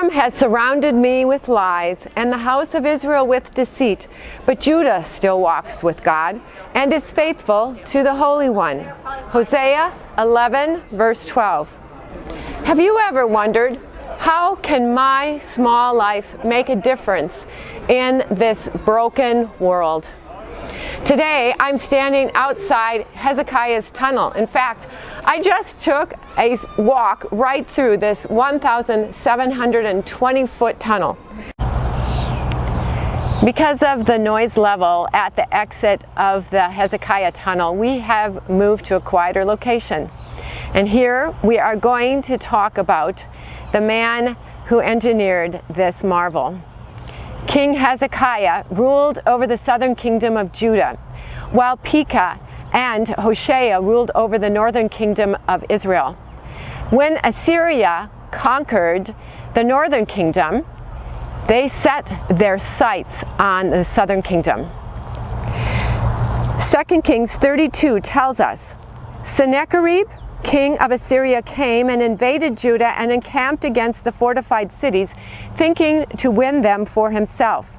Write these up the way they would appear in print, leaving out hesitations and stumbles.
Ephraim has surrounded me with lies, and the house of Israel with deceit. But Judah still walks with God, and is faithful to the Holy One. Hosea 11, verse 12. Have you ever wondered, how can my small life make a difference in this broken world? Today, I'm standing outside Hezekiah's tunnel. In fact, I just took a walk right through this 1,720-foot tunnel. Because of the noise level at the exit of the Hezekiah tunnel, we have moved to a quieter location. And here we are going to talk about the man who engineered this marvel. King Hezekiah ruled over the southern kingdom of Judah, while Pekah and Hosea ruled over the northern kingdom of Israel. When Assyria conquered the northern kingdom, they set their sights on the southern kingdom. 2 Kings 32 tells us, Sennacherib, king of Assyria, came and invaded Judah and encamped against the fortified cities, thinking to win them for himself.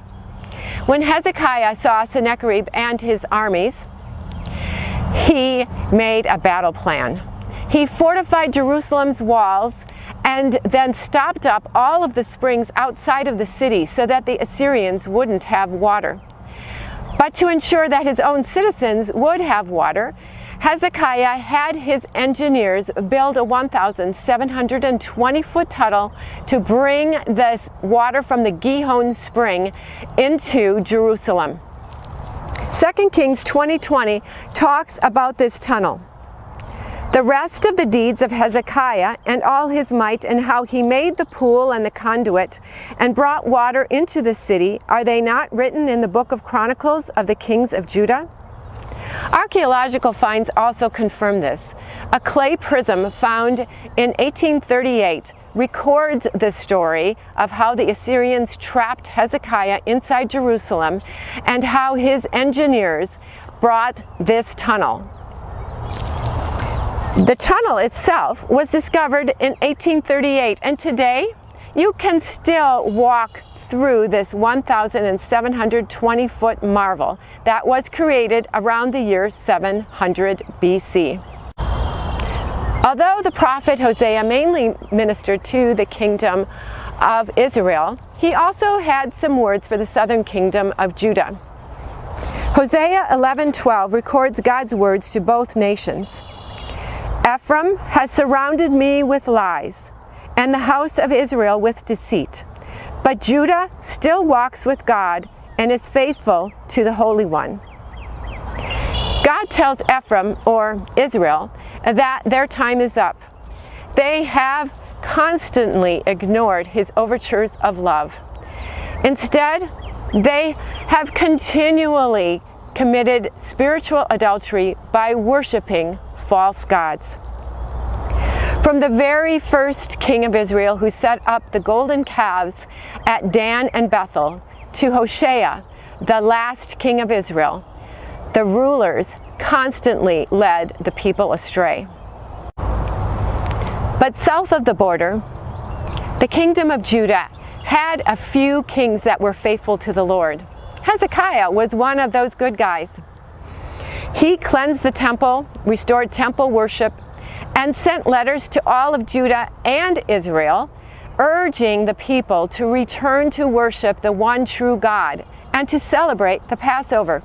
When Hezekiah saw Sennacherib and his armies, he made a battle plan. He fortified Jerusalem's walls and then stopped up all of the springs outside of the city so that the Assyrians wouldn't have water. But to ensure that his own citizens would have water, Hezekiah had his engineers build a 1,720-foot tunnel to bring the water from the Gihon spring into Jerusalem. 2 Kings 20:20 talks about this tunnel. The rest of the deeds of Hezekiah and all his might, and how he made the pool and the conduit and brought water into the city, are they not written in the book of Chronicles of the kings of Judah? Archaeological finds also confirm this. A clay prism found in 1838 records the story of how the Assyrians trapped Hezekiah inside Jerusalem and how his engineers brought this tunnel. The tunnel itself was discovered in 1838, and today you can still walk through this 1,720-foot marvel that was created around the year 700 BC. Although the prophet Hosea mainly ministered to the kingdom of Israel, he also had some words for the southern kingdom of Judah. Hosea 11:12 records God's words to both nations. Ephraim has surrounded me with lies, and the house of Israel with deceit. But Judah still walks with God and is faithful to the Holy One. God tells Ephraim, or Israel, that their time is up. They have constantly ignored his overtures of love. Instead, they have continually committed spiritual adultery by worshiping false gods. From the very first king of Israel, who set up the golden calves at Dan and Bethel, to Hosea, the last king of Israel, the rulers constantly led the people astray. But south of the border, the kingdom of Judah had a few kings that were faithful to the Lord. Hezekiah was one of those good guys. He cleansed the temple, restored temple worship, and sent letters to all of Judah and Israel, urging the people to return to worship the one true God and to celebrate the Passover.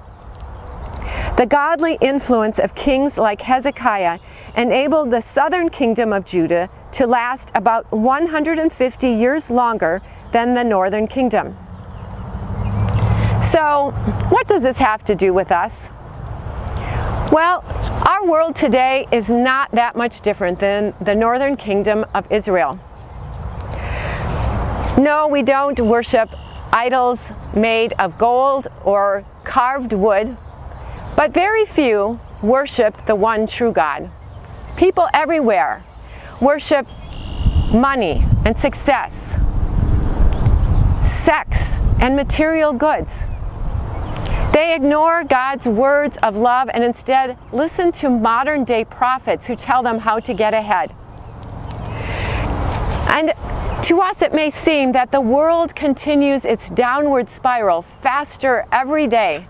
The godly influence of kings like Hezekiah enabled the southern kingdom of Judah to last about 150 years longer than the northern kingdom. So, what does this have to do with us? Well, our world today is not that much different than the northern kingdom of Israel. No, we don't worship idols made of gold or carved wood, but very few worship the one true God. People everywhere worship money and success, sex and material goods. They ignore God's words of love and instead listen to modern-day prophets who tell them how to get ahead. And To us, it may seem that the world continues its downward spiral faster every day,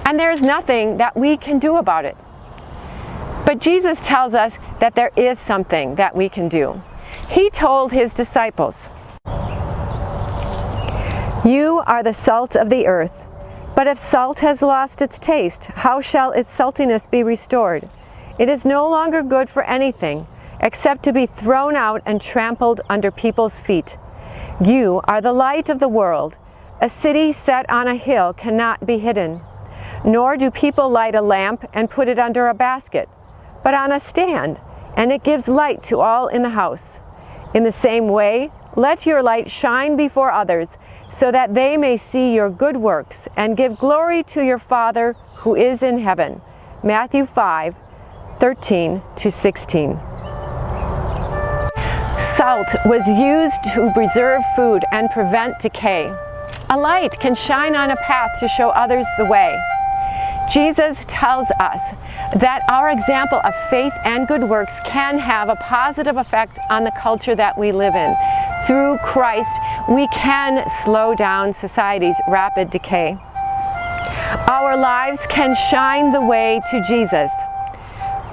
and there's nothing that we can do about it. But Jesus tells us that there is something that we can do. He told his disciples, "You are the salt of the earth, but if salt has lost its taste, how shall its saltiness be restored? It is no longer good for anything, except to be thrown out and trampled under people's feet. You are the light of the world. A city set on a hill cannot be hidden. Nor do people light a lamp and put it under a basket, but on a stand, and it gives light to all in the house. In the same way, let your light shine before others, so that they may see your good works and give glory to your Father who is in heaven." Matthew 5:13-16. Salt was used to preserve food and prevent decay. A light can shine on a path to show others the way. Jesus tells us that our example of faith and good works can have a positive effect on the culture that we live in. Through Christ, we can slow down society's rapid decay. Our lives can shine the way to Jesus.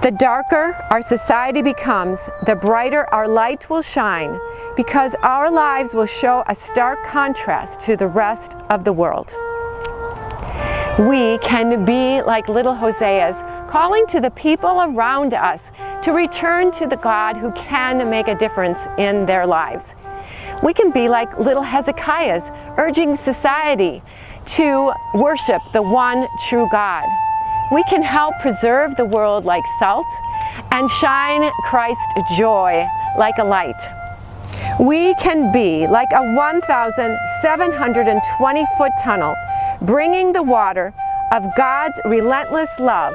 The darker our society becomes, the brighter our light will shine, because our lives will show a stark contrast to the rest of the world. We can be like little Hoseas, calling to the people around us to return to the God who can make a difference in their lives. We can be like little Hezekiahs, urging society to worship the one true God. We can help preserve the world like salt and shine Christ's joy like a light. We can be like a 1,720-foot tunnel, bringing the water of God's relentless love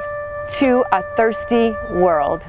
to a thirsty world.